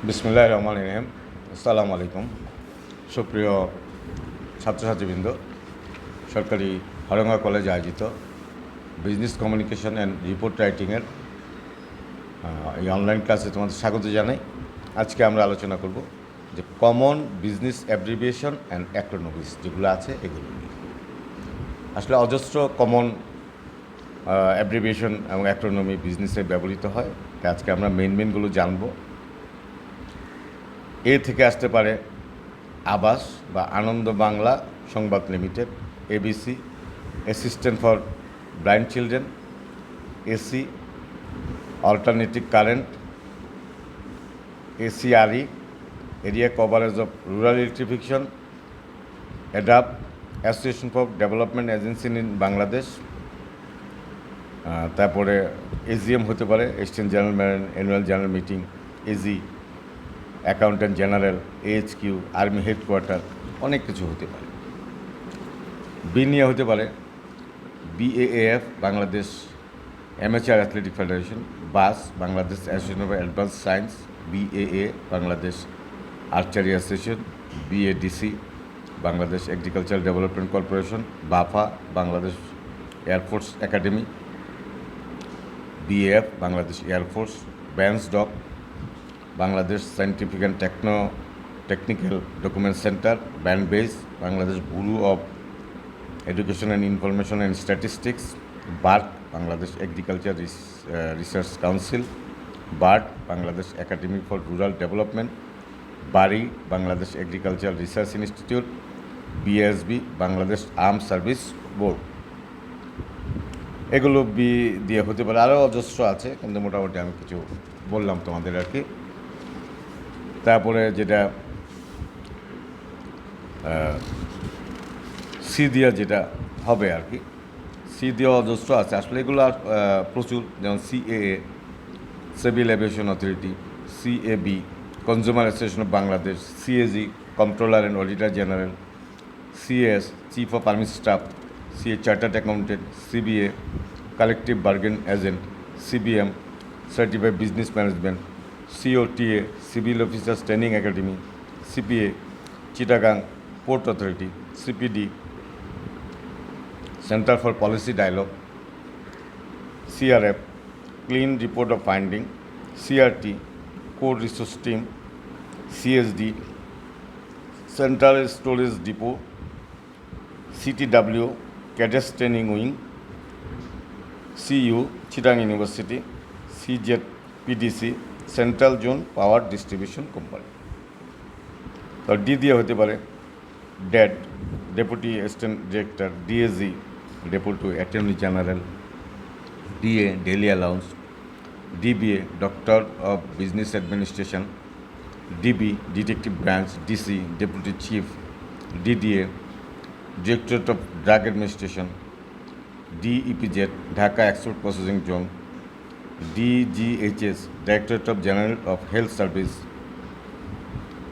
বিসমিল্লাহির রহমানির রহিম। আসসালামু আলাইকুম। সুপ্রিয় ছাত্রছাত্রীবৃন্দ, সরকারি হরঙ্গা কলেজে আয়োজিত বিজনেস কমিউনিকেশন অ্যান্ড রিপোর্ট রাইটিংয়ের এই অনলাইন ক্লাসে তোমাদের স্বাগত জানাই। আজকে আমরা আলোচনা করব যে কমন বিজনেস অ্যাব্রিভিয়েশন অ্যান্ড অ্যাক্রোনমিস যেগুলো আছে এগুলো নিয়ে। আসলে অজস্র কমন অ্যাব্রিভিয়েশন এবং অ্যাক্রোনমি বিজনেসে ব্যবহৃত হয়, তাই আজকে আমরা মেনগুলো জানবো। এ থেকে আসতে পারে আবাস বা Ananda Bangla Sangbad limited, ABC, assistant for blind children, AC, alternative current, ACRE, area coverage of rural electrification, ADAP, association for development agency in Bangladesh. তারপরে এজিএম হতে পারে, exchange general annual general meeting, AG, accountant general, HQ, army headquarter, অনেক কিছু হতে পারে। B নিয়ে হতে পারে BAAF Bangladesh amateur athletic federation, BAAS Bangladesh association of advance science, BAA Bangladesh archery association, BADC Bangladesh agriculture development corporation, বাফা Bangladesh air force academy, BAF Bangladesh air force, BANSDOC Bangladesh scientific and technical document centre, BANBEIS Bangladesh bureau of education and information and statistics, BARC Bangladesh agriculture research council, BARD Bangladesh academy for rural development, BARI Bangladesh agriculture research institute, BSB Bangladesh arm service board. এগুলো B দিয়ে হতে পারে, আরও অজস্র আছে, কিন্তু মোটামুটি আমি কিছু বললাম তোমাদের আর কি। তারপরে যেটা সি দিয়া যেটা হবে আর কি, সি দিয়ে অজস্র আছে আসলে, এগুলো আর প্রচুর, যেমন CAA civil aviation authority, CAB consumer association of Bangladesh, CAG controller and auditor general, CS chief of army staff, CA chartered accountant, CBA collective bargain agent, CBM certified business management, COTA civil officers training academy, CPA Chittagong port authority, CPD centre for policy dialogue, CRF clean report of finding, CRT core resource team, CSD central storage depot, CTW cadets training wing, CU Chittagong university, CZ PDC central zone power distribution company. তো D দিয়ে হতে পারে DAD deputy assistant director, DAG deputy attorney general, DA daily allowance, DBA doctor of business administration, DB detective branch, DC deputy chief, DDA directorate of drug administration, DEPZ Dhaka export processing zone, DGHS directorate of general of health service,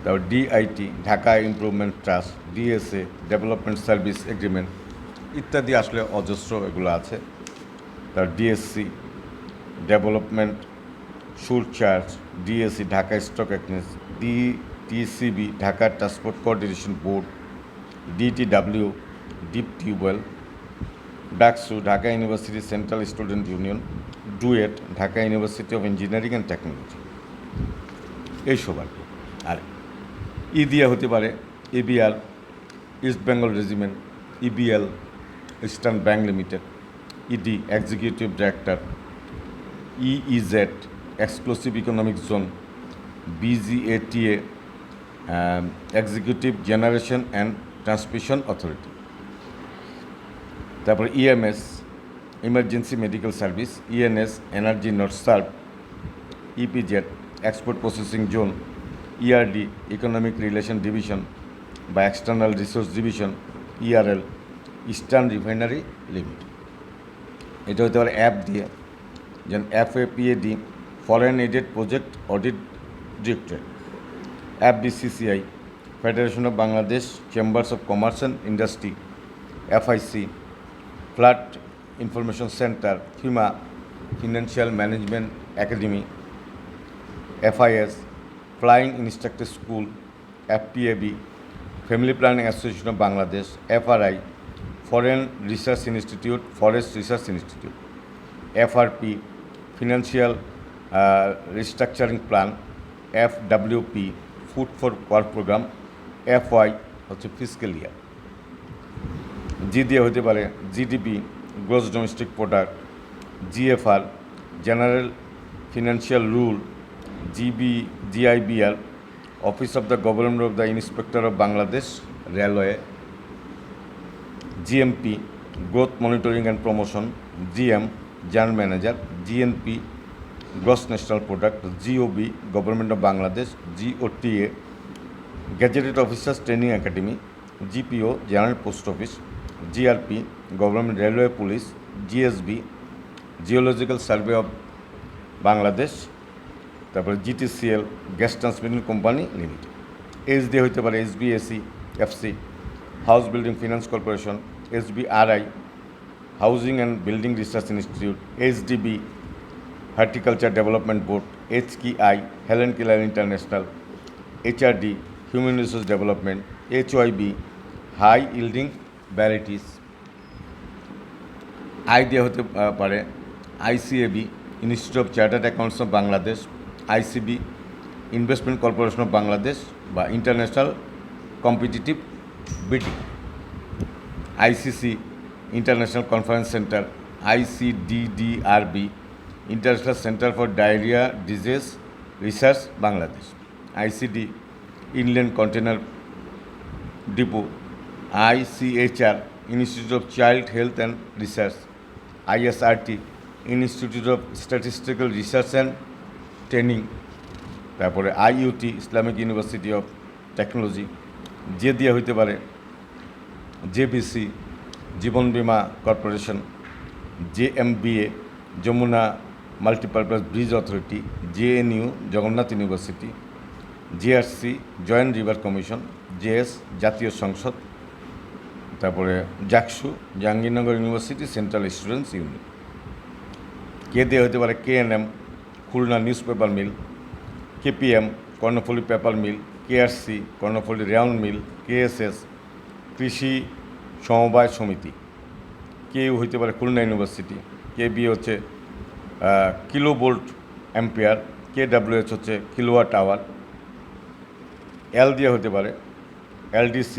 তারপর DIT Dhaka improvement trust, DSA development service agreement ইত্যাদি, আসলে অজস্র এগুলো আছে। তার DSC development surcharge, DSC Dhaka stock exchange, DTCB Dhaka transport coordination board, DTW deep tubewell, DUCSU Dhaka university central student union, DUET Dhaka university of engineering and technology, এইসব আর কি। আর ই দিয়া হতে পারে EBR east Bengal regiment, EBL eastern bank limited, ED executive director, EEZ exclusive economic zone, BGATA executive generation and transmission authority. তারপর EMS emergency medical service, ENS energy not serve, EPZ export processing zone, ERD economic relation division বা external resource division, ERL eastern refinery limited. এটা হতে পারে F দিয়ে, যেমন FAPAD foreign aided project audit directorate, FBCCI federation of Bangladesh chambers of commerce and industry, FIC flood information centre, FIMA financial management academy, FIS flying instructor school, FPAB, family planning association of Bangladesh, FRI, foreign research institute, forest research institute, FRP, financial restructuring plan, FWP, food for work programme, FY হচ্ছে fiscal year. G দিয়ে হতে পারে GDP, gross domestic product, GFR, general financial rule, GIBR, office of the government of the inspector of Bangladesh railway, GMP, growth monitoring and promotion, GM, general manager, GNP, gross national product, GOB, government of Bangladesh, GOTA, gazetted officers training academy, GPO, general post office, GRP, government railway police, GSB, geological survey of Bangladesh, তারপরে GTCL, gas transmission company limited. H দিয়ে হইতে পারে HBSE, FC, house building finance corporation, SBRI, housing and building research institute, HDB, horticulture development board, HKI, Helen Keller international, HRD, human resource development, HYB, high yielding varieties. I দিয়ে হতে পারে ICAB, institute of chartered accounts of Bangladesh, ICB, investment corporation of Bangladesh বা international competitive bidding, ICC, international conference centre, ICDDRB, international centre for diarrhoea disease research Bangladesh, ICD, inland container depot, ICHR, institute of child health and research, ISRT, institute of statistical research and training, তারপরে IUT, Islamic university of technology. J দিয়ে হইতে পারে JBC, Jiban Bima corporation, JMBA, Jamuna multipurpose bridge authority, JNU, Jagannath university, JRC, joint river commission, JS, Jatiya Sangsad, তারপরে জাকসু, Jahangirnagar university central students union. K দিয়ে হতে পারে KNM, Khulna news paper mill, KPM, Karnaphuli paper mill, KRC, Karnaphuli rayon mill, KSS, Krishi Samabay Samiti. KU হইতে পারে খুলনা ইউনিভার্সিটি, KB হচ্ছে kilovolt ampere, KWH হচ্ছে kilowatt hour. L দিয়ে হতে পারে LDC,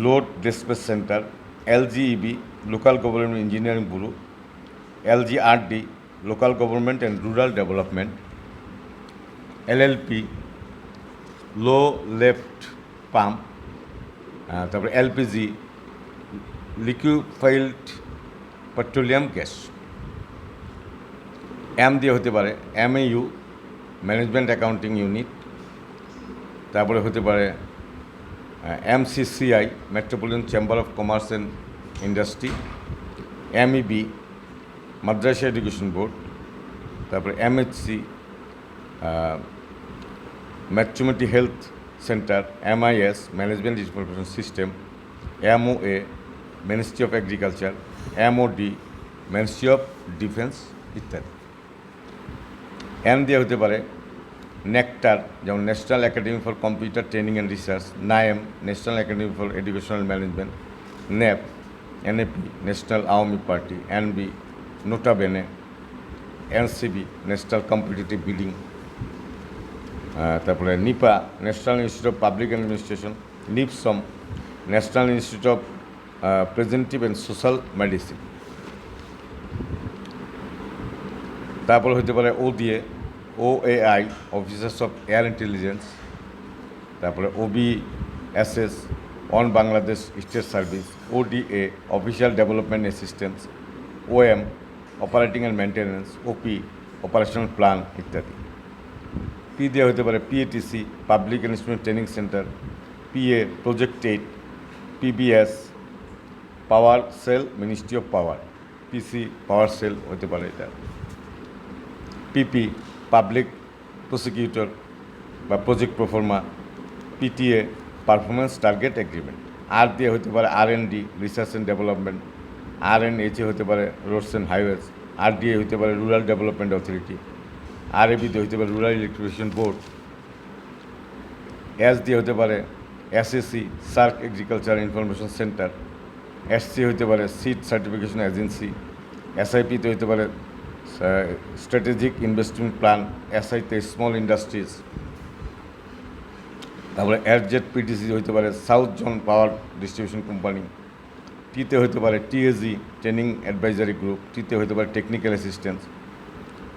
load dispatch centre, LGEB, local government engineering bureau, LGRD, local government and rural development, LLP, low lift pump, তারপরে LPG, liquefied petroleum gas. M দিয়ে হতে পারে MAU, management accounting unit, তারপরে হতে পারে MCCI, metropolitan chamber of commerce and industry, MEB, Madrasa education board, তারপরে MHC, matrimony health centre, MIS, management information system, MOA, ministry of agriculture, MOD, ministry of defence ইত্যাদি। N দিয়ে হতে পারে nectar, যেমন national academy for computer training and research, NAEM, national academy for educational management, NAP, NAP, national Awami party, NB, নোটা Bene, NCB, national competitive bidding, তারপরে NIPA, national institute of public administration, NIPSOM, national institute of preventive and social medicine. তারপর হতে পারে O দিয়ে OAI, officers of air intelligence, তারপরে OBSS, on Bangladesh state service, ODA, official development assistance, OM, operating and maintenance, OP, operational plan ইত্যাদি। P দিয়ে হতে পারে PATC, public instrument training centre, PA, project 8, PBS, power cell, ministry of power, PC, power cell হতে পারে এটা, PP, public prosecutor বা project proforma, PTA, performance target agreement. আর দিয়ে হতে পারে R&D, research and development, RNH হতে পারে রোডস অ্যান্ড হাইওয়েজ, RDA হতে পারে রুরাল ডেভেলপমেন্ট অথরিটি, RAB দিয়ে হতে পারে রুরাল ইলেকট্রিফিকেশন বোর্ড, এস দিয়ে হতে পারে SAC SAARC agriculture information centre, SC হতে পারে সিড সার্টিফিকেশন এজেন্সি, SIP তে হতে পারে স্ট্র্যাটেজিক ইনভেস্টমেন্ট প্ল্যান, SI তে স্মল ইন্ডাস্ট্রিজ, তারপরে SZPTC হতে পারে south zone power distribution company, টিতে হতে পারে TAG ট্রেনিং অ্যাডভাইজারি গ্রুপ, টিতে হতে পারে টেকনিক্যাল অ্যাসিস্ট্যান্স,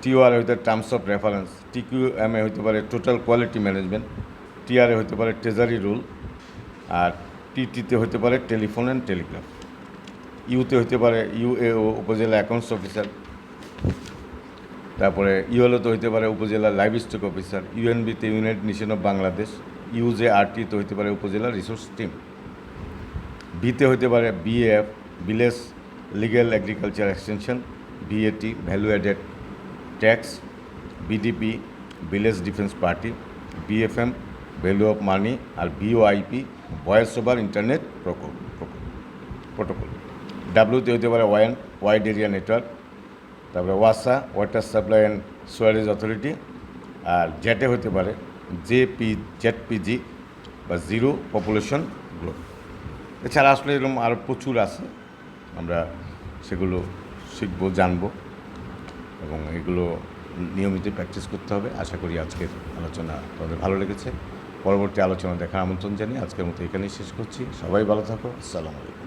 TOR হতে টার্মস অফ রেফারেন্স, TQMA হতে পারে টোটাল কোয়ালিটি ম্যানেজমেন্ট, TRA হতে পারে ট্রেজারি রুল, আর TTতে হতে পারে টেলিফোন অ্যান্ড টেলিগ্রাফ, ইউতে হতে পারে UAO উপজেলা অ্যাকাউন্টস অফিসার, তারপরে ইউএলওতে হইতে পারে উপজেলা লাইভ স্টক অফিসার, UNBতে ইউনাইটেড নেশন অফ বাংলাদেশ, UJRTতে হইতে পারে উপজেলা রিসোর্স টিম, বিতে হইতে পারে BAF village legal agriculture extension, BAT value added tax, BDP village defence party, BFM value of money, আর VOIP voice over internet protocol, ডাব্লিউতে হইতে পারে ওয়াইড এরিয়া নেটওয়ার্ক, তারপরে ওয়াসা water supply and sewerage authority, আর জেটে হতে পারে ZPG বা জিরো পপুলেশন গ্রোথ। এছাড়া আসলে এরকম আরও প্রচুর আছে, আমরা সেগুলো শিখবো, জানবো এবং এগুলো নিয়মিত প্র্যাকটিস করতে হবে। আশা করি আজকের আলোচনা তোমাদের ভালো লেগেছে। পরবর্তী আলোচনা দেখার আমন্ত্রণ জানিয়ে আজকের মতো এখানেই শেষ করছি। সবাই ভালো থাকো। আসসালামু আলাইকুম।